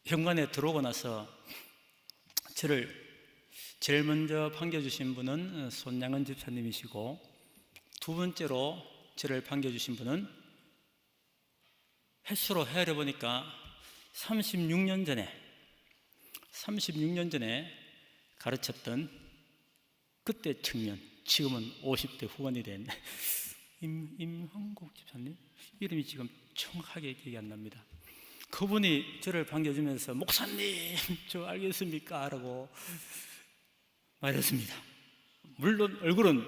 병관에 들어오고 나서 저를 제일 먼저 반겨주신 분은 손양은 집사님이시고, 두 번째로 저를 반겨주신 분은 횟수로 헤아려 보니까 36년 전에 가르쳤던 그때 청년, 지금은 50대 후반이 된 임한국 집사님, 이름이 지금 정확하게 기억이 안 납니다. 그분이 저를 반겨주면서 목사님 저 알겠습니까? 라고 말했습니다. 물론 얼굴은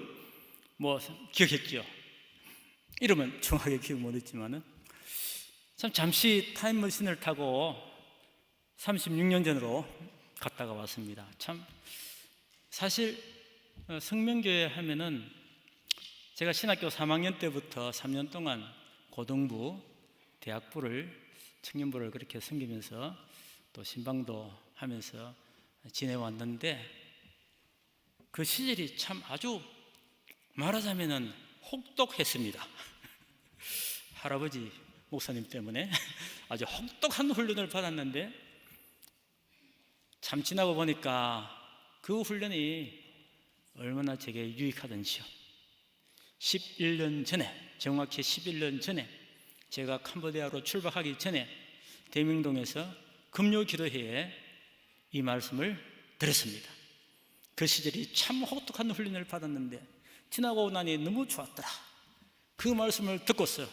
뭐 기억했죠. 이름은 정확하게 기억 못했지만은 참 잠시 타임머신을 타고 36년 전으로 갔다가 왔습니다. 참 사실 성명교회 하면은 제가 신학교 3학년 때부터 3년 동안 고등부, 대학부를, 청년부를 그렇게 섬기면서 또 신방도 하면서 지내왔는데, 그 시절이 참 아주 말하자면은 혹독했습니다. 할아버지 목사님 때문에 아주 혹독한 훈련을 받았는데, 참 지나고 보니까 그 훈련이 얼마나 제게 유익하던지요. 11년 전에, 정확히 11년 전에 제가 캄보디아로 출발하기 전에 대명동에서 금요 기도회에 이 말씀을 들었습니다. 그 시절이 참 혹독한 훈련을 받았는데 지나고 나니 너무 좋았더라. 그 말씀을 듣고서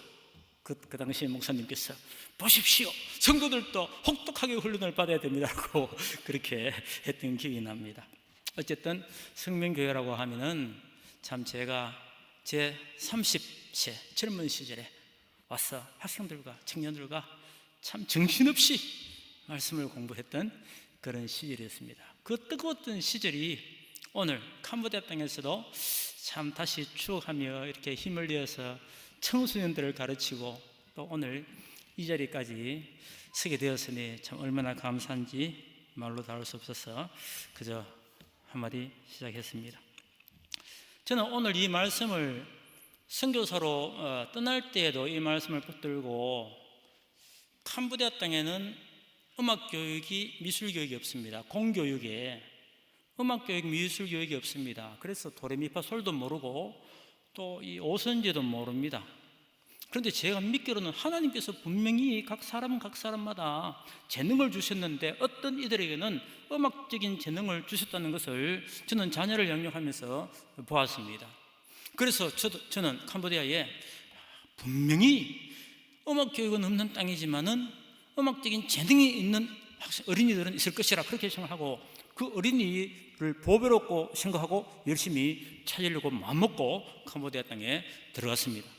그 당시에 목사님께서 보십시오, 성도들도 혹독하게 훈련을 받아야 됩니다라고 그렇게 했던 기억이 납니다. 어쨌든 성명교회라고 하면은 참 제가 제 30세 젊은 시절에 와서 학생들과 청년들과 참 정신없이 말씀을 공부했던 그런 시절이었습니다. 그 뜨거웠던 시절이 오늘 캄보디아 땅에서도 참 다시 추억하며 이렇게 힘을 내어서 청소년들을 가르치고 또 오늘 이 자리까지 서게 되었으니 참 얼마나 감사한지 말로 다할 수 없어서 그저 한마디 시작했습니다. 저는 오늘 이 말씀을 선교사로 떠날 때에도 이 말씀을 붙들고, 캄보디아 땅에는 음악교육이, 미술교육이 없습니다. 공교육에 음악교육, 미술교육이 없습니다. 그래서 도레미파솔도 모르고 또 이 오선지도 모릅니다. 그런데 제가 믿기로는 하나님께서 분명히 각 사람마다 재능을 주셨는데 어떤 이들에게는 음악적인 재능을 주셨다는 것을 저는 자녀를 양육하면서 보았습니다. 그래서 저는 캄보디아에 분명히 음악교육은 없는 땅이지만은 음악적인 재능이 있는 어린이들은 있을 것이라 그렇게 생각하고, 그 어린이를 보배롭고 생각하고 열심히 찾으려고 마음먹고 캄보디아 땅에 들어갔습니다.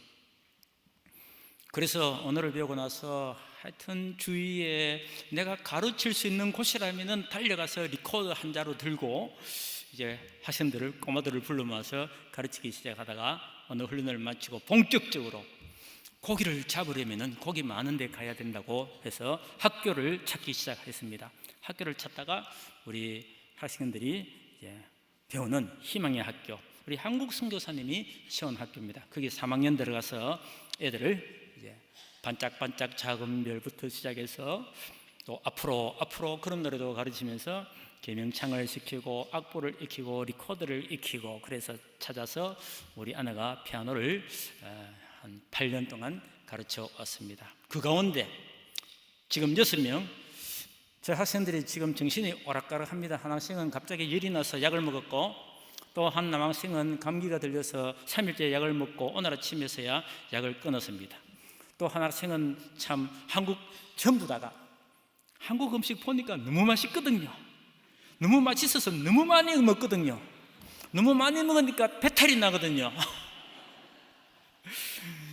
그래서 언어를 배우고 나서 하여튼 주위에 내가 가르칠 수 있는 곳이라면은 달려가서 리코더 한 자루 들고 이제 학생들을, 꼬마들을 불러 모아서 가르치기 시작하다가 어느 훈련을 마치고 본격적으로 고기를 잡으려면은 고기 많은 데 가야 된다고 해서 학교를 찾기 시작했습니다. 학교를 찾다가 우리 학생들이 이제 배우는 희망의 학교, 우리 한국 선교사님이 세운 학교입니다. 거기 3학년 들어가서 애들을 이제 반짝반짝 작은 별부터 시작해서 또 앞으로 그런 노래도 가르치면서 계명창을 시키고 악보를 익히고 리코더를 익히고, 그래서 찾아서 우리 아내가 피아노를 한 8년 동안 가르쳐 왔습니다. 그 가운데 지금 6명, 저 학생들이 지금 정신이 오락가락합니다. 한 학생은 갑자기 열이 나서 약을 먹었고, 또 한 남학생은 감기가 들려서 3일째 약을 먹고 오늘 아침에서야 약을 끊었습니다. 또 한 학생은 참 한국 전부 다가 한국 음식 보니까 너무 맛있거든요. 너무 맛있어서 너무 많이 먹거든요. 너무 많이 먹으니까 배탈이 나거든요.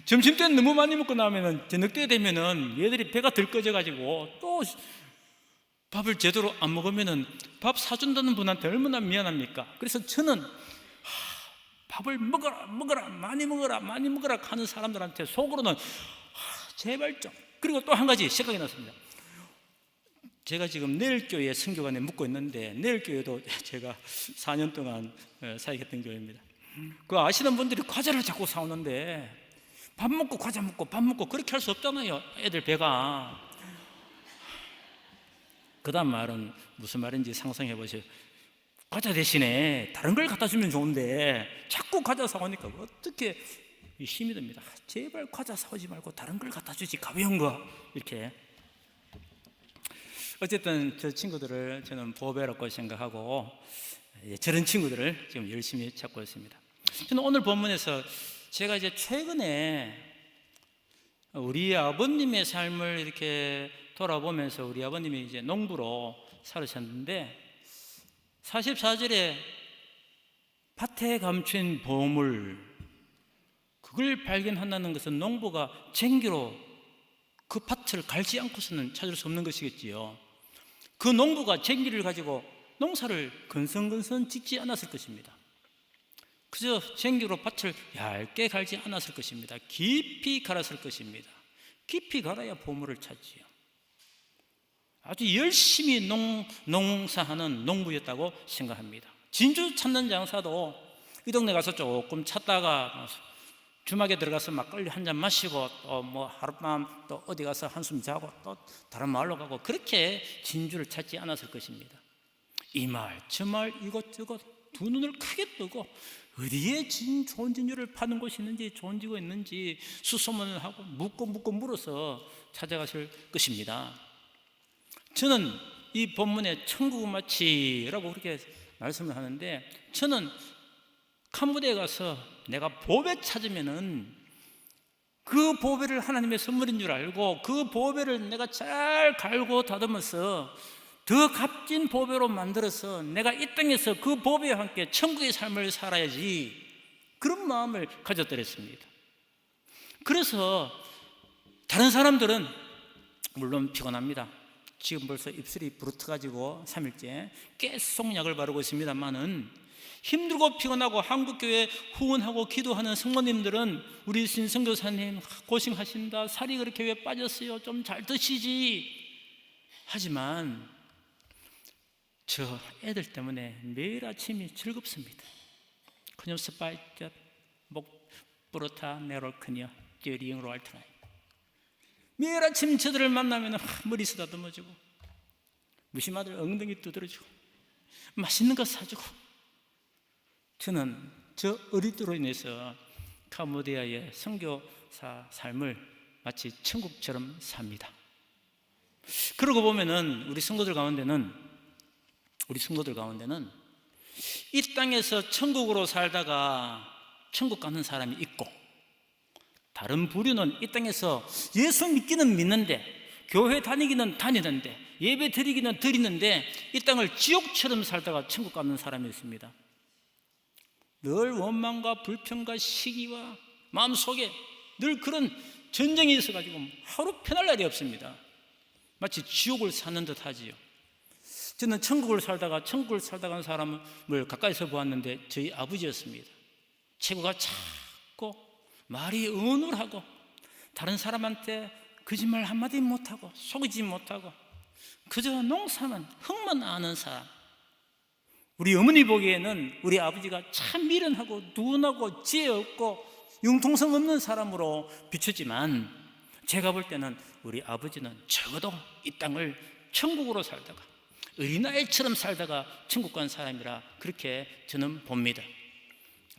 점심때는 너무 많이 먹고 나면 저녁 때 되면은 얘들이 배가 들꺼져가지고 또 밥을 제대로 안 먹으면은 밥 사준다는 분한테 얼마나 미안합니까? 그래서 저는 밥을 먹어라 많이 먹어라 하는 사람들한테 속으로는 제발 좀. 그리고 또 한 가지 생각이 났습니다. 제가 지금 내일교회 선교관에 묵고 있는데, 내일교회도 제가 4년 동안 사역했던 교회입니다. 그 아시는 분들이 과자를 자꾸 사오는데 밥 먹고 과자 먹고 밥 먹고 그렇게 할 수 없잖아요. 애들 배가. 그 다음 말은 무슨 말인지 상상해 보세요. 과자 대신에 다른 걸 갖다 주면 좋은데 자꾸 과자 사오니까 어떻게 힘이 듭니다. 제발 과자 사오지 말고 다른 걸 갖다 주지, 가벼운 거. 이렇게. 어쨌든 저 친구들을 저는 보배롭고 생각하고 저런 친구들을 지금 열심히 찾고 있습니다. 저는 오늘 본문에서 제가 이제 최근에 우리 아버님의 삶을 이렇게 돌아보면서, 우리 아버님이 이제 농부로 살으셨는데 44절에 밭에 감춘 보물, 그걸 발견한다는 것은 농부가 쟁기로 그 밭을 갈지 않고서는 찾을 수 없는 것이겠지요. 그 농부가 쟁기를 가지고 농사를 건성건성 짓지 않았을 것입니다. 그저 쟁기로 밭을 얇게 갈지 않았을 것입니다. 깊이 갈았을 것입니다. 깊이 갈아야 보물을 찾지요. 아주 열심히 농사하는 농부였다고 생각합니다. 진주 찾는 장사도 이 동네 가서 조금 찾다가 주막에 들어가서 막걸리 한 잔 마시고 또 뭐 하룻밤 또 어디 가서 한숨 자고 또 다른 마을로 가고, 그렇게 진주를 찾지 않았을 것입니다. 이 마을 저 마을 이것저것 두 눈을 크게 뜨고 어디에 좋은 진주를 파는 곳이 있는지, 좋은 지가 있는지 수소문을 하고 묻고 물어서 찾아가실 것입니다. 저는 이 본문에 천국마치라고 그렇게 말씀을 하는데, 저는 캄보디아에 가서 내가 보배 찾으면은 그 보배를 하나님의 선물인 줄 알고 그 보배를 내가 잘 갈고 다듬어서 더 값진 보배로 만들어서 내가 이 땅에서 그 보배와 함께 천국의 삶을 살아야지, 그런 마음을 가졌더랬습니다. 그래서 다른 사람들은 물론 피곤합니다. 지금 벌써 입술이 부르트가지고 3일째 계속 약을 바르고 있습니다만은, 힘들고 피곤하고 한국교회 후원하고 기도하는 성모님들은 우리 신성교사님 고생하신다, 살이 그렇게 왜 빠졌어요, 좀 잘 드시지. 하지만 저 애들 때문에 매일 아침이 즐겁습니다. 그녀 스파이트 목 부르타 네롤크니어 띠링 로알트라이. 매일 아침 저들을 만나면 머리 쓰다듬어주고 무심아들 엉덩이 두드려주고 맛있는 거 사주고. 저는 저 어리들로 인해서 캄보디아의 선교사 삶을 마치 천국처럼 삽니다. 그러고 보면은 우리 성도들 가운데는 이 땅에서 천국으로 살다가 천국 가는 사람이 있고, 다른 부류는 이 땅에서 예수 믿기는 믿는데, 교회 다니기는 다니는데, 예배 드리기는 드리는데 이 땅을 지옥처럼 살다가 천국 가는 사람이 있습니다. 늘 원망과 불평과 시기와 마음속에 늘 그런 전쟁이 있어가지고 하루 편할 날이 없습니다. 마치 지옥을 사는 듯 하지요. 저는 천국을 살다가 한 사람을 가까이서 보았는데 저희 아버지였습니다. 체구가 작고 말이 어눌하고 다른 사람한테 거짓말 한마디 못하고 속이지 못하고 그저 농사만 흙만 아는 사람. 우리 어머니 보기에는 우리 아버지가 참 미련하고 둔하고 지혜 없고 융통성 없는 사람으로 비추지만, 제가 볼 때는 우리 아버지는 적어도 이 땅을 천국으로 살다가 어린아이처럼 살다가 천국 간 사람이라 그렇게 저는 봅니다.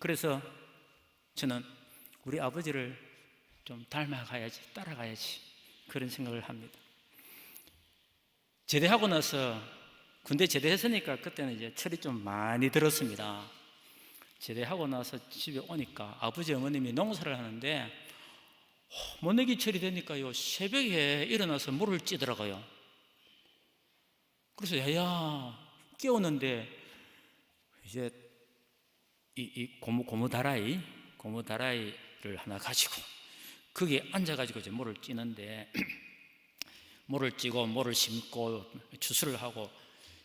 그래서 저는 우리 아버지를 좀 닮아가야지, 따라가야지, 그런 생각을 합니다. 제대하고 나서, 군대 제대했으니까 그때는 이제 철이 좀 많이 들었습니다. 제대하고 나서 집에 오니까 아버지 어머님이 농사를 하는데 모내기 철이 되니까요, 새벽에 일어나서 물을 찌더라고요. 그래서 야야 깨우는데 이제 이 고무다라이를 하나 가지고 거기에 앉아가지고 이제 물을 찌는데 물을 찌고 물을 심고 추수를 하고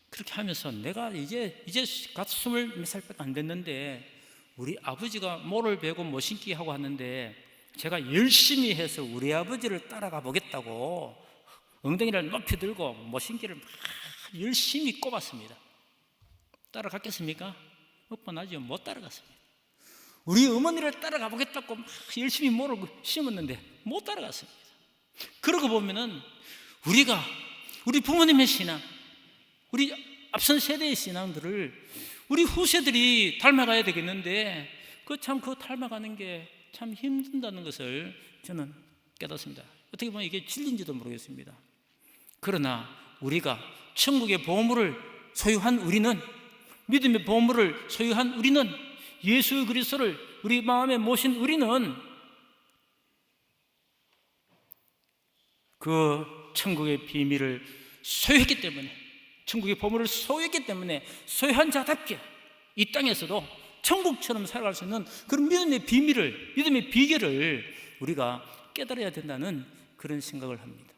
그렇게 하면서 내가 이제 갓 20 몇 살밖에 안 됐는데 우리 아버지가 모를 베고 모신기 하고 하는데 제가 열심히 해서 우리 아버지를 따라가 보겠다고 엉덩이를 높이 들고 모신기를 막 열심히 꼽았습니다. 따라갔겠습니까? 뻔하죠. 못 따라갔습니다. 우리 어머니를 따라가 보겠다고 막 열심히 모를 심었는데 못 따라갔습니다. 그러고 보면은 우리 부모님의 신앙, 우리 앞선 세대의 신앙들을 우리 후세들이 닮아가야 되겠는데 그거 닮아가는 게 참 힘든다는 것을 저는 깨닫습니다. 어떻게 보면 이게 진리인지도 모르겠습니다. 그러나 우리가 천국의 보물을 소유한 우리는, 믿음의 보물을 소유한 우리는, 예수 그리스도를 우리 마음에 모신 우리는 그 천국의 비밀을 소유했기 때문에, 천국의 보물을 소유했기 때문에 소유한 자답게 이 땅에서도 천국처럼 살아갈 수 있는 그런 믿음의 비밀을, 믿음의 비결을 우리가 깨달아야 된다는 그런 생각을 합니다.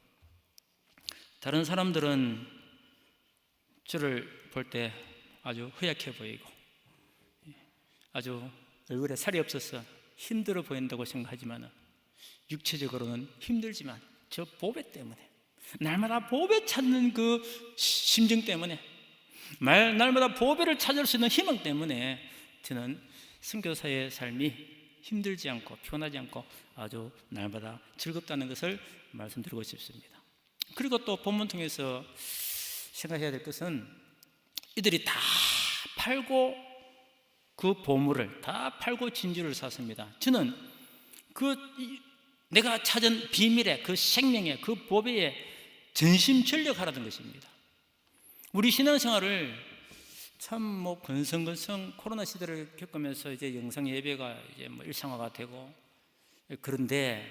다른 사람들은 저를 볼 때 아주 허약해 보이고 아주 얼굴에 살이 없어서 힘들어 보인다고 생각하지만 육체적으로는 힘들지만 저 보배 때문에, 날마다 보배 찾는 그 심정 때문에, 날마다 보배를 찾을 수 있는 희망 때문에 저는 선교사의 삶이 힘들지 않고 피곤하지 않고 아주 날마다 즐겁다는 것을 말씀드리고 싶습니다. 그리고 또 본문 통해서 생각해야 될 것은 이들이 다 팔고 그 보물을 다 팔고 진주를 샀습니다. 저는 내가 찾은 비밀의 그 생명의 그 보배에 전심전력하라는 것입니다. 우리 신앙생활을 참 건성건성 코로나 시대를 겪으면서 이제 영상 예배가 이제 일상화가 되고, 그런데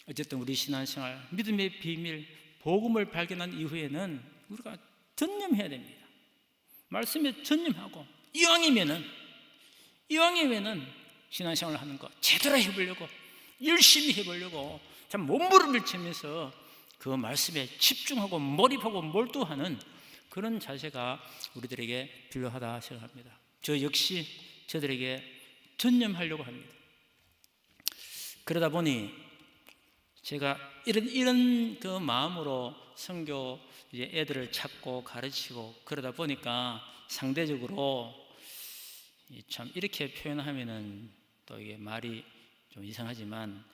어쨌든 우리 신앙생활, 믿음의 비밀, 복음을 발견한 이후에는 우리가 전념해야 됩니다. 말씀에 전념하고 이왕이면은 신앙생활을 하는 거 제대로 해보려고, 열심히 해보려고 참 몸부림을 치면서 그 말씀에 집중하고 몰입하고 몰두하는 그런 자세가 우리들에게 필요하다 생각합니다. 저 역시 저들에게 전념하려고 합니다. 그러다 보니 제가 이런 그 마음으로 선교 애들을 찾고 가르치고 그러다 보니까 상대적으로 참 이렇게 표현하면은 또 이게 말이 좀 이상하지만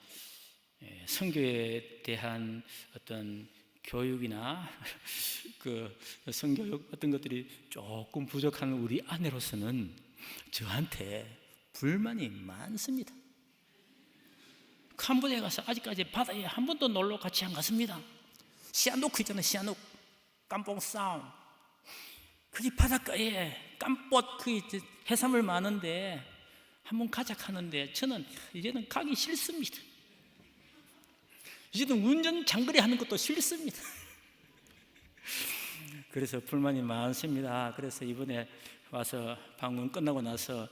선교에 대한 어떤 교육이나 그 성교육 어떤 것들이 조금 부족한 우리 아내로서는 저한테 불만이 많습니다. 캄보디아에 가서 아직까지 바다에 한 번도 놀러 같이 안 갔습니다. 시아누크 있잖아요. 시아누크 깜뽕 싸움. 그 바닷가에 깜꽃 그 해산물 많은데 한번 가자 하는데 저는 이제는 가기 싫습니다. 이제는 운전 장거리 하는 것도 싫습니다. 그래서 불만이 많습니다. 그래서 이번에 와서 방문 끝나고 나서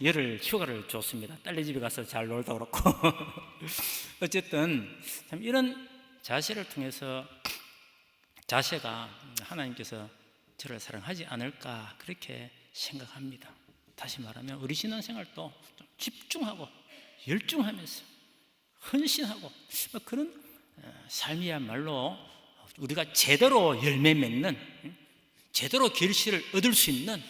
열흘 휴가를 줬습니다. 딸네 집에 가서 잘 놀다 그렇고 어쨌든 참 이런 자세를 통해서 자세가 하나님께서 저를 사랑하지 않을까 그렇게 생각합니다. 다시 말하면 우리 신앙생활도 좀 집중하고 열중하면서 헌신하고 그런 삶이야말로 우리가 제대로 열매 맺는, 제대로 결실을 얻을 수 있는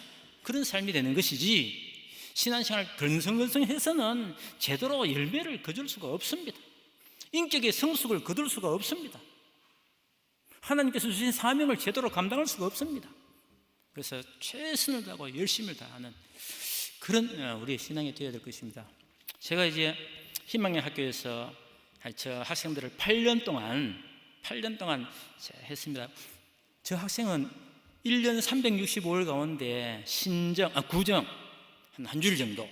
그런 삶이 되는 것이지, 신앙생활 근성근성해서는 제대로 열매를 거둘 수가 없습니다. 인격의 성숙을 거둘 수가 없습니다. 하나님께서 주신 사명을 제대로 감당할 수가 없습니다. 그래서 최선을 다하고 열심을 다하는 그런 우리의 신앙이 되어야 될 것입니다. 제가 이제 희망의 학교에서 저 학생들을 8년 동안 했습니다. 저 학생은 1년 365일 가운데 구정 한 주일 정도,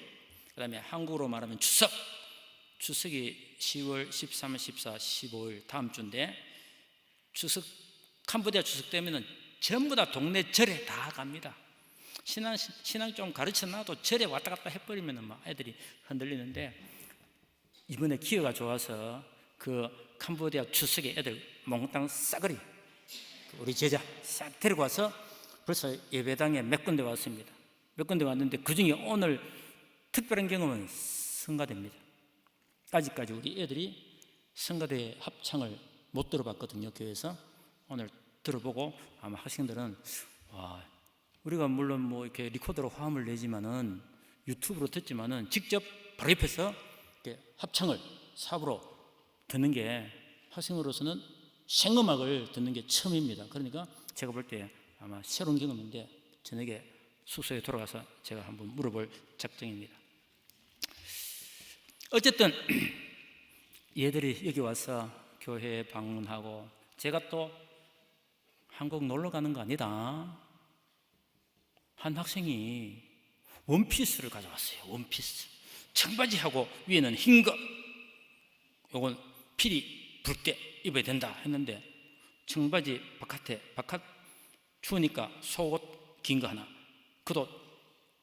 그 다음에 한국으로 말하면 추석이 10월 13일, 14, 15일 다음 주인데, 캄보디아 추석 때문에 전부 다 동네 절에 다 갑니다. 신앙 좀 가르쳐 놔도 절에 왔다 갔다 해버리면 막 애들이 흔들리는데, 이번에 기회가 좋아서 그 캄보디아 추석에 애들 몽땅 싸그리 우리 제자 싹 데리고 와서 벌써 예배당에 몇 군데 왔습니다. 몇 군데 왔는데 그 중에 오늘 특별한 경험은 성가대입니다. 아직까지 우리 애들이 성가대 합창을 못 들어봤거든요. 교회에서 오늘 들어보고 아마 학생들은 우리가 물론 뭐 이렇게 리코더로 화음을 내지만은 유튜브로 듣지만은 직접 바로 옆에서 이렇게 합창을 사부로 듣는 게 학생으로서는 생음악을 듣는 게 처음입니다. 그러니까 제가 볼 때 아마 새로운 경험인데 저녁에 숙소에 돌아가서 제가 한번 물어볼 작정입니다. 어쨌든 얘들이 여기 와서 교회 방문하고, 제가 또 한국 놀러 가는 거 아니다. 한 학생이 원피스를 가져왔어요. 원피스, 청바지하고 위에는 흰 거, 요건 필히 불 때 입어야 된다 했는데, 청바지 바깥 추우니까 속옷 긴 거 하나, 겉옷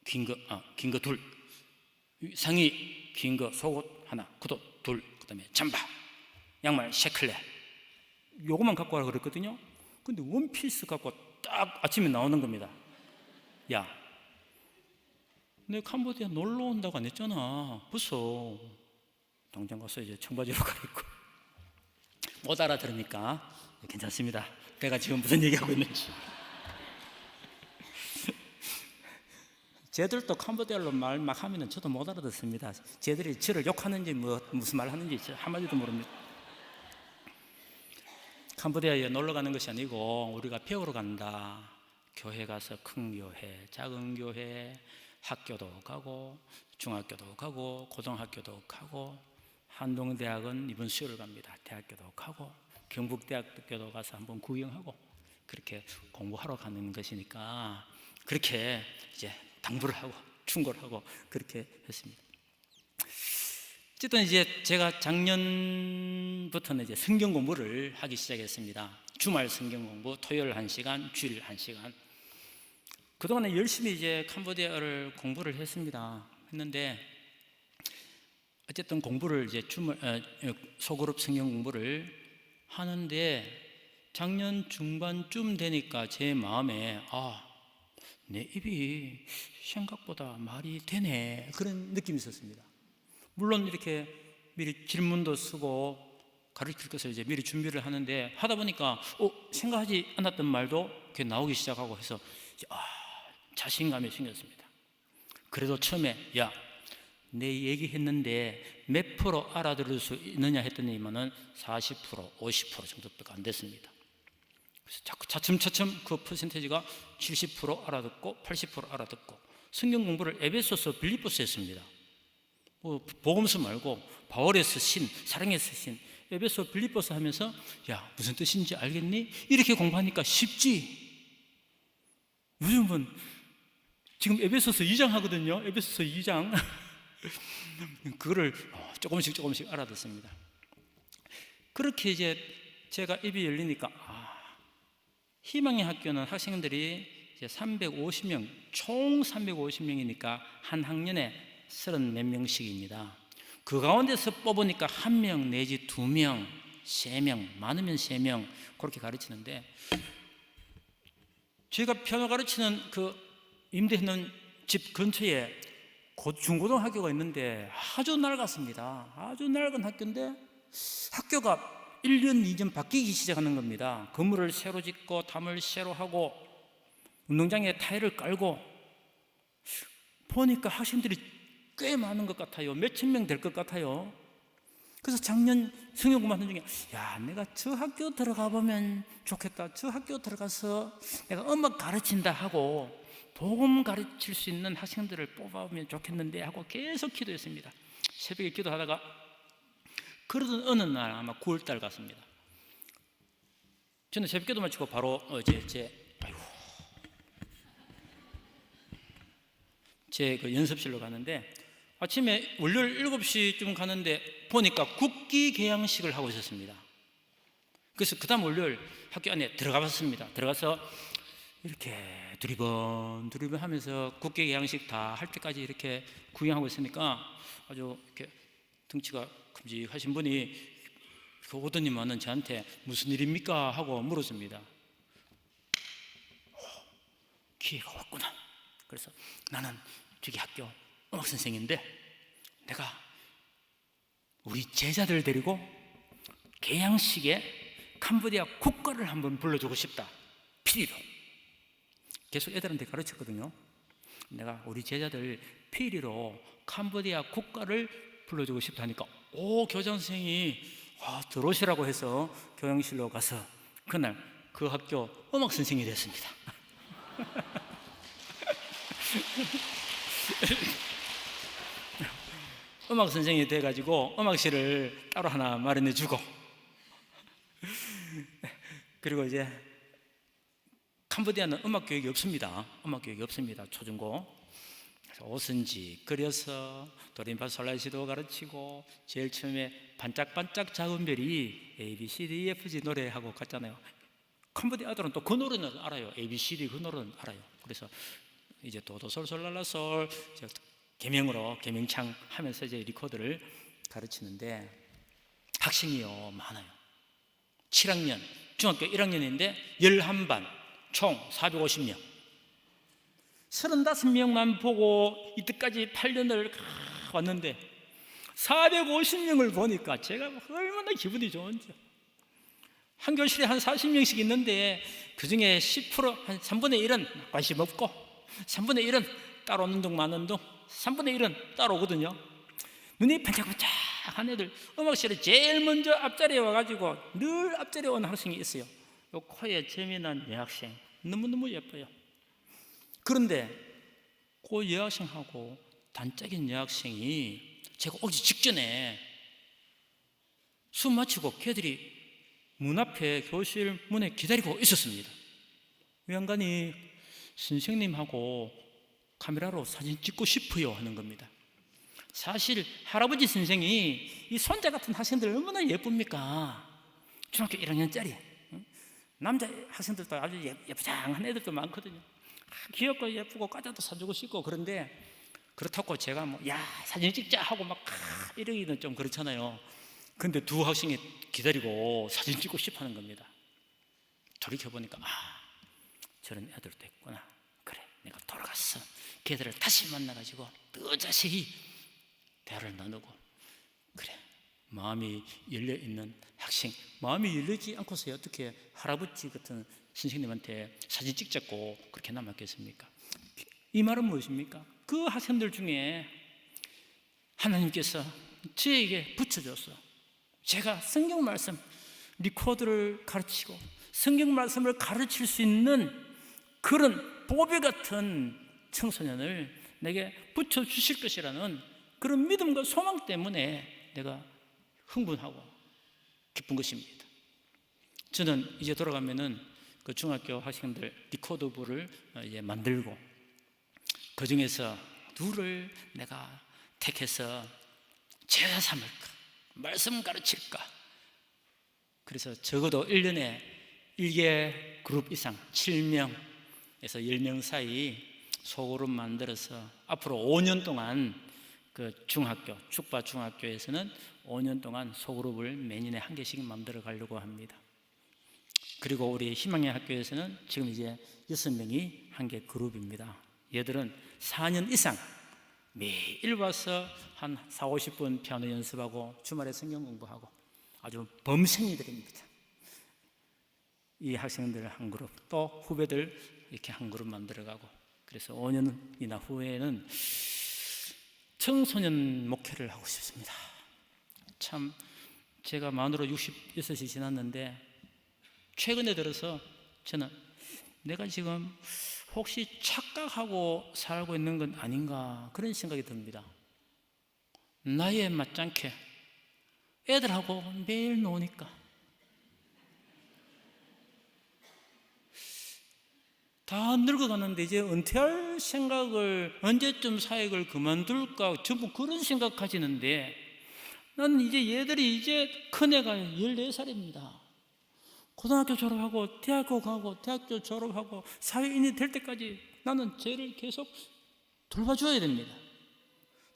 긴 거 둘, 상의 긴 거 속옷 하나, 겉옷 둘, 그 다음에 잠바, 양말 3켤레, 요거만 갖고 와라 그랬거든요. 근데 원피스 갖고 딱 아침에 나오는 겁니다. 야, 내가 캄보디아 놀러 온다고 안 했잖아. 벌써 당장 가서 이제 청바지로 갈아입고. 못 알아들으니까 괜찮습니다. 내가 지금 무슨 얘기하고 있는지. 쟤들도 캄보디아로 말 막 하면 저도 못 알아듣습니다. 쟤들이 저를 욕하는지 무슨 말 하는지 한마디도 모릅니다. 캄보디아에 놀러 가는 것이 아니고 우리가 배우러 간다. 교회 가서 큰 교회, 작은 교회, 학교도 가고 중학교도 가고 고등학교도 가고, 한동대학은 이번 수요일 갑니다. 대학교도 가고 경북대학교도 가서 한번 구경하고, 그렇게 공부하러 가는 것이니까 그렇게 이제 당부를 하고 충고를 하고 그렇게 했습니다. 어쨌든 이제 제가 작년부터는 이제 성경 공부를 하기 시작했습니다. 주말 성경 공부, 토요일 1시간, 주일 1시간. 그동안에 열심히 이제 캄보디아를 공부를 했는데, 어쨌든 공부를 이제 소그룹 성경 공부를 하는데, 작년 중반쯤 되니까 제 마음에 내 입이 생각보다 말이 되네, 그런 느낌이 있었습니다. 물론 이렇게 미리 질문도 쓰고 가르칠 것을 이제 미리 준비를 하는데, 하다 보니까 생각하지 않았던 말도 이렇게 나오기 시작하고 해서 자신감이 생겼습니다. 그래도 처음에 내 얘기했는데 몇 프로 알아들을 수 있느냐 했더니만은 40%, 50% 정도밖에 안 됐습니다. 그래서 자꾸 차츰차츰 그 퍼센테이지가 70% 알아듣고 80% 알아듣고, 성경 공부를 에베소서, 빌립보서 했습니다. 복음서 말고 바울에서 신, 사랑에서 신, 에베소, 빌립보서 하면서 무슨 뜻인지 알겠니? 이렇게 공부하니까 쉽지. 요즘은 지금 에베소서 2장 하거든요. 에베소서 2장 그거를 조금씩 알아듣습니다. 그렇게 이제 제가 입이 열리니까 희망의 학교는 학생들이 이제 350명, 총 350명이니까 한 학년에 30몇 명씩입니다. 그 가운데서 뽑으니까 1명 내지 2명, 3명, 많으면 3명 그렇게 가르치는데, 제가 피아노 가르치는 그 임대했는 집 근처에 중고등학교가 있는데 아주 낡았습니다. 아주 낡은 학교인데 학교가 1년, 2년 바뀌기 시작하는 겁니다. 건물을 새로 짓고 담을 새로 하고 운동장에 타일을 깔고, 보니까 학생들이 꽤 많은 것 같아요. 몇천 명 될 것 같아요. 그래서 작년 성경 공부하는 중에 내가 저 학교 들어가 보면 좋겠다, 저 학교 들어가서 내가 음악 가르친다 하고 복음 가르칠 수 있는 학생들을 뽑아보면 좋겠는데 하고 계속 기도했습니다. 새벽에 기도하다가 그러던 어느 날, 아마 9월달 같습니다. 저는 새벽 기도 마치고 바로 제 그 연습실로 가는데, 아침에 월요일 7시쯤 가는데 보니까 국기 개양식을 하고 있었습니다. 그래서 그 다음 월요일 학교 안에 들어가 봤습니다. 들어가서 이렇게 두리번 하면서 국기 개양식 다 할 때까지 이렇게 구경하고 있으니까 아주 이렇게 덩치가 큼직하신 분이 오더니만은 저한테 무슨 일입니까? 하고 물었습니다. 기회가 왔구나. 그래서 나는 저기 학교 음악 선생인데 내가 우리 제자들 데리고 개양식에 캄보디아 국가를 한번 불러주고 싶다. 피리로. 계속 애들한테 가르쳤거든요. 내가 우리 제자들 피리로 캄보디아 국가를 불러주고 싶다니까 교장 선생님이 들어오시라고 해서 교양실로 가서 그날 그 학교 음악 선생님이 됐습니다. 음악 선생이 돼가지고 음악실을 따로 하나 마련해주고, 그리고 이제 캄보디아는 음악 교육이 없습니다. 음악 교육이 없습니다. 초중고. 그래서 옷은지 그려서 도림파 솔라시도 가르치고, 제일 처음에 반짝반짝 작은 별이 A, B, C, D, E, F, G 노래하고 갔잖아요. 캄보디아 아들은 또 그 노래는 알아요. A, B, C, D 그 노래는 알아요. 그래서 이제 도도솔솔랄라솔 개명으로 개명창 하면서 이제 리코더를 가르치는데, 학생이요 많아요. 7학년, 중학교 1학년인데 11반, 총 450명. 35명만 보고 이때까지 8년을 왔는데 450명을 보니까 제가 얼마나 기분이 좋은지. 한 교실에 한 40명씩 있는데 그 중에 10%, 한 3분의 1은 관심 없고, 3분의 1은 따로 오는 둥 마는 둥, 3분의 1은 따로 오거든요. 눈이 반짝반짝한 애들, 음악실에 제일 먼저 앞자리에 와가지고 늘 앞자리에 온 학생이 있어요. 요 코에 점이 난 여학생, 너무너무 예뻐요. 그런데 그 여학생하고 단짝인 여학생이 제가 오기 직전에 수업 마치고 걔들이 문 앞에 교실 문에 기다리고 있었습니다. 외양간이 선생님하고 카메라로 사진 찍고 싶어요 하는 겁니다. 사실 할아버지 선생이 이 손자 같은 학생들 얼마나 예쁩니까? 중학교 1학년짜리 남자 학생들도 아주 예쁘장한 애들도 많거든요. 귀엽고 예쁘고 과자도 사주고 싶고. 그런데 그렇다고 제가 사진 찍자 하고 이러기는 좀 그렇잖아요. 근데 두 학생이 기다리고 사진 찍고 싶어 하는 겁니다. 돌이켜보니까 저런 애들도 있구나. 그래, 내가 돌아갔어. 걔들을 다시 만나가지고 또 자세히 대화를 나누고, 그래, 마음이 열려있는 학생, 마음이 열리지 않고서 어떻게 할아버지 같은 선생님한테 사진 찍자고 그렇게 남았겠습니까? 이 말은 무엇입니까? 그 학생들 중에 하나님께서 저에게 붙여줬어. 제가 성경 말씀 리코더를 가르치고 성경 말씀을 가르칠 수 있는 그런 보배 같은 청소년을 내게 붙여주실 것이라는 그런 믿음과 소망 때문에 내가 흥분하고 기쁜 것입니다. 저는 이제 돌아가면은 그 중학교 학생들 리코더부를 이제 만들고, 그 중에서 누구를 내가 택해서 제자 삼을까, 말씀 가르칠까. 그래서 적어도 1년에 1개 그룹 이상 7명에서 10명 사이 소그룹 만들어서 앞으로 5년 동안 그 중학교, 축바 중학교에서는 5년 동안 소그룹을 매년에 한 개씩 만들어 가려고 합니다. 그리고 우리 희망의 학교에서는 지금 이제 6명이 한 개 그룹입니다. 얘들은 4년 이상 매일 와서 한 40-50분 피아노 연습하고 주말에 성경 공부하고 아주 범생이들입니다. 이 학생들 한 그룹, 또 후배들 이렇게 한 그룹 만들어가고, 그래서 5년이나 후에는 청소년 목회를 하고 싶습니다. 참 제가 만으로 66이 지났는데 최근에 들어서 저는 내가 지금 혹시 착각하고 살고 있는 건 아닌가, 그런 생각이 듭니다. 나이에 맞지 애들하고 매일 노니까 다 늙어가는데 이제 은퇴할 생각을, 언제쯤 사역을 그만둘까, 전부 그런 생각 가지는데, 나는 이제 얘들이 이제 큰애가 14살입니다. 고등학교 졸업하고 대학교 가고 대학교 졸업하고 사회인이 될 때까지 나는 쟤를 계속 돌봐줘야 됩니다.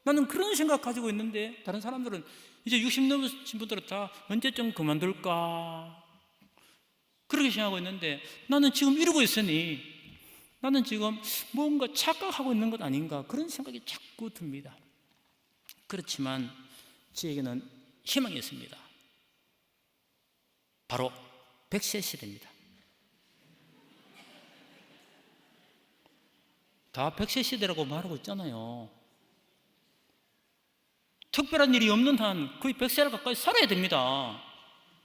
나는 그런 생각 가지고 있는데, 다른 사람들은 이제 60 넘으신 분들은 다 언제쯤 그만둘까 그렇게 생각하고 있는데, 나는 지금 이러고 있으니 나는 지금 뭔가 착각하고 있는 것 아닌가, 그런 생각이 자꾸 듭니다. 그렇지만 저에게는 희망이 있습니다. 바로 100세 시대입니다. 다 100세 시대라고 말하고 있잖아요. 특별한 일이 없는 한 거의 100세를 가까이 살아야 됩니다.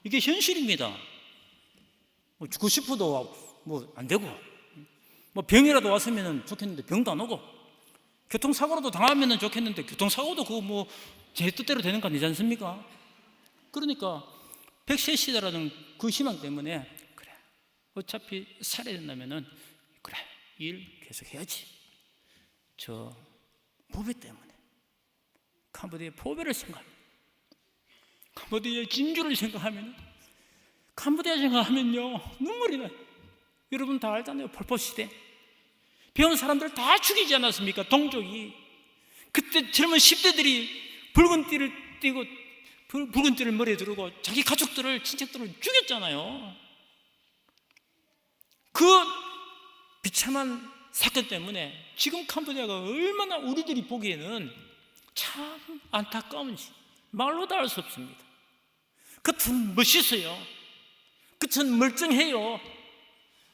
이게 현실입니다. 죽고 싶어도 안 되고, 뭐 병이라도 왔으면 좋겠는데 병도 안 오고, 교통사고라도 당하면 좋겠는데 교통사고도 그거 뭐 제 뜻대로 되는 거 아니지 않습니까? 그러니까 100세 시대라는 그 희망 때문에, 그래, 어차피 살아야 된다면은 그래, 일 계속 해야지. 저 보배 때문에, 캄보디아의 보배를 생각합니다. 캄보디아의 진주를 생각하면, 캄보디아 생각하면요 눈물이 나요. 여러분 다 알잖아요. 폴포시대 배운 사람들 다 죽이지 않았습니까? 동족이. 그때 젊은 10대들이 붉은 띠를 띠고 붉은 띠를 머리에 두르고 자기 가족들을, 친척들을 죽였잖아요. 그 비참한 사건 때문에 지금 캄보디아가 얼마나 우리들이 보기에는 참 안타까운지 말로 다 할 수 없습니다. 겉은 멋있어요. 겉은 멀쩡해요.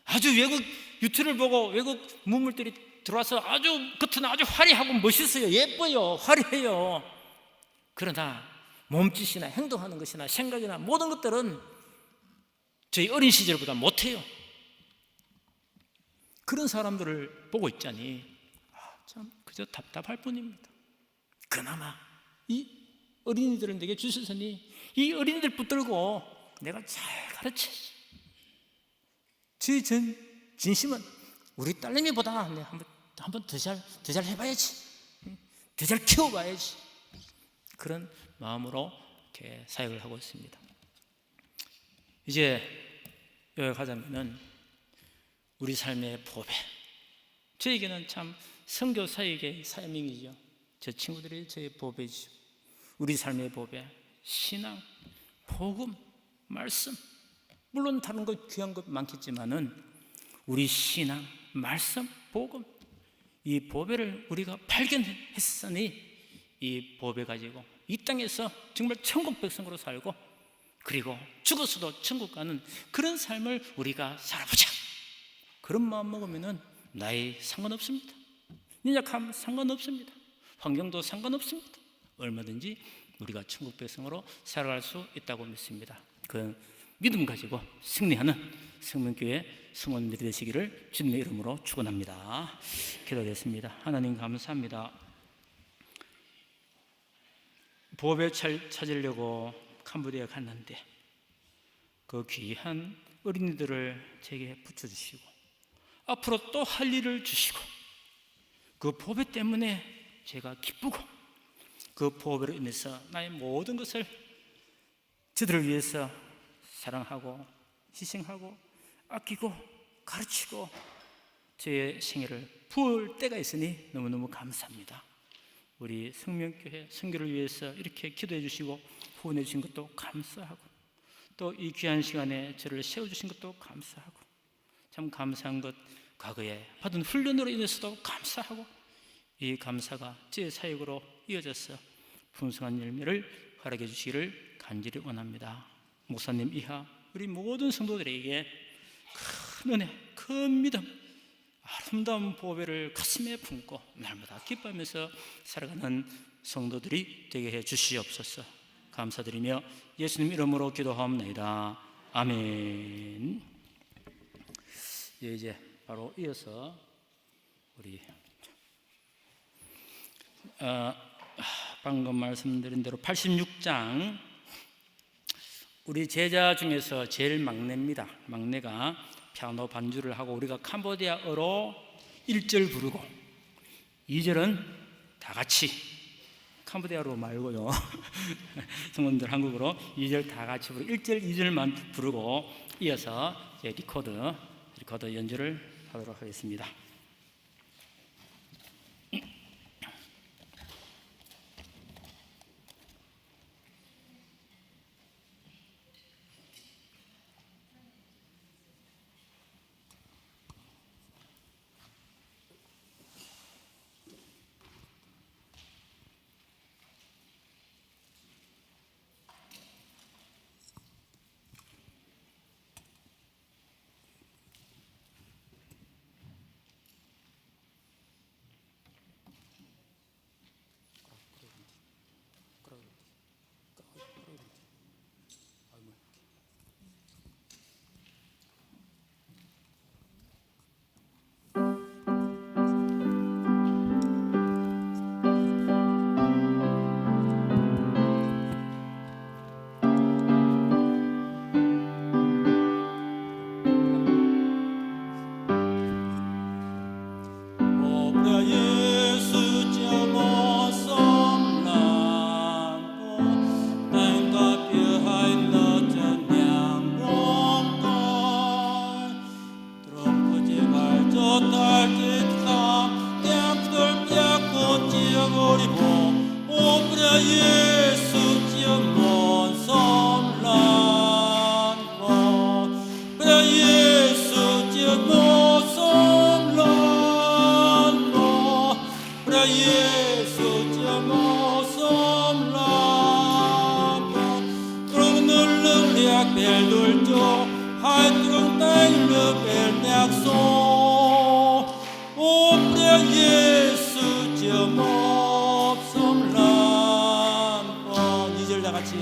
아주 외국 유튜브를 보고 외국 문물들이 들어와서 아주 겉은 아주 화려하고 멋있어요. 예뻐요. 화려해요. 그러나 몸짓이나 행동하는 것이나 생각이나 모든 것들은 저희 어린 시절보다 못해요. 그런 사람들을 보고 있자니 참 그저 답답할 뿐입니다. 그나마 이 어린이들을 내게 주셨으니 이 어린이들 붙들고 내가 잘 가르쳐야지. 제 진심은 우리 딸내미보다 한번 더 잘 해봐야지, 더 잘 키워봐야지, 그런 마음으로 이렇게 사역을 하고 있습니다. 이제 여기 가자면은 우리 삶의 보배, 저에게는 참 선교 사역의 사명이죠. 저 친구들이 저의 보배죠. 우리 삶의 보배, 신앙, 복음, 말씀, 물론 다른 것 귀한 것 많겠지만은 우리 신앙, 말씀, 복음, 이 보배를 우리가 발견했으니 이 보배 가지고 이 땅에서 정말 천국 백성으로 살고, 그리고 죽어서도 천국 가는 그런 삶을 우리가 살아보자. 그런 마음 먹으면은 나이 상관없습니다. 연약함 상관없습니다. 환경도 상관없습니다. 얼마든지 우리가 천국 백성으로 살아갈 수 있다고 믿습니다. 그 믿음 가지고 승리하는 생명교회 성원들이 되시기를 주님의 이름으로 축원합니다. 기도하겠습니다. 하나님 감사합니다. 보배 찾으려고 캄보디아 갔는데 그 귀한 어린이들을 제게 붙여주시고 앞으로 또 할 일을 주시고, 그 보배 때문에 제가 기쁘고, 그 보배로 인해서 나의 모든 것을 저들을 위해서 사랑하고 희생하고 아끼고 가르치고 제 생애를 부을 때가 있으니 너무너무 감사합니다. 우리 생명교회 선교를 위해서 이렇게 기도해 주시고 후원해 주신 것도 감사하고, 또 이 귀한 시간에 저를 세워주신 것도 감사하고, 참 감사한 것, 과거에 받은 훈련으로 인해서도 감사하고, 이 감사가 제 사역으로 이어져서 풍성한 열매를 활약해 주시기를 간절히 원합니다. 목사님 이하 우리 모든 성도들에게 큰 은혜, 큰 믿음, 아름다운 보배를 가슴에 품고 날마다 기뻐하면서 살아가는 성도들이 되게 해 주시옵소서. 감사드리며 예수님 이름으로 기도하옵나이다. 아멘. 이제 바로 이어서 우리 방금 말씀드린 대로 86장, 우리 제자 중에서 제일 막내입니다. 막내가 피아노 반주를 하고 우리가 캄보디아어로 1절 부르고 2절은 다 같이, 캄보디아로 말고요 성원들 한국어로 2절 다 같이 부르고 1절 2절만 부르고 이어서 이제 리코더 연주를 하도록 하겠습니다. 예수 저 모som lampo Trông liạc bèl đuổi cho hai tương tay lừa bèl nhạc xô ôm đeo 예수 저 모som lampo 2절 다 같이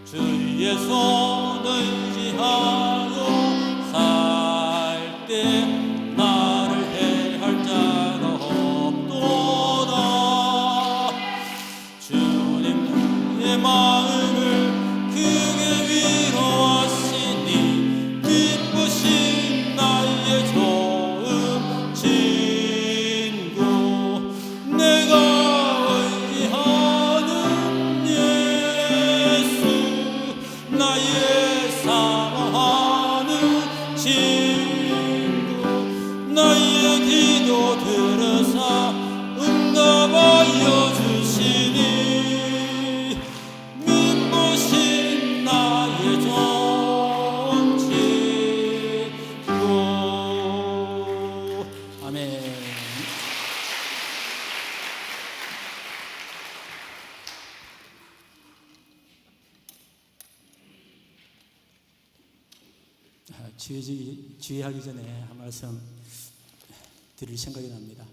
주의 손을 의지하고 살 때 나를 해할 자가 없도다 주님 내 마음을 크게 위로하시니 기쁘신 나의 좋은 친구 내가 의지하는 예수 나의 사랑하는 친구 나의 기도 들으사 응답하여 주시니 눈부신 나의 좋은 친구 아멘. 주의하기 전에 한 말씀 드릴 생각이 납니다.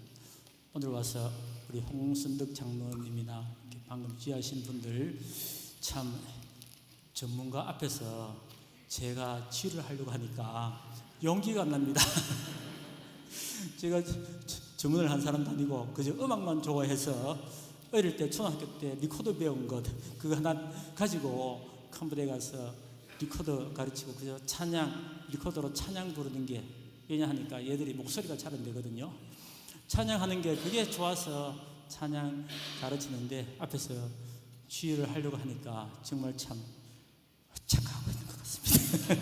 오늘 와서 우리 홍순덕 장로님이나 방금 지휘하신 분들 참 전문가 앞에서 제가 치유를 하려고 하니까 용기가 안 납니다. 제가 전문을 한 사람도 아니고 그저 음악만 좋아해서 어릴 때 초등학교 때 리코더 배운 것 그거 하나 가지고 캄보디아에 가서 리코더 가르치고 그저 찬양 리코더로 찬양 부르는 게 왜냐하니까 얘들이 목소리가 잘 안 되거든요. 찬양하는 게 그게 좋아서 찬양 가르치는데 앞에서 지휘를 하려고 하니까 정말 참 착각하고 있는 것 같습니다.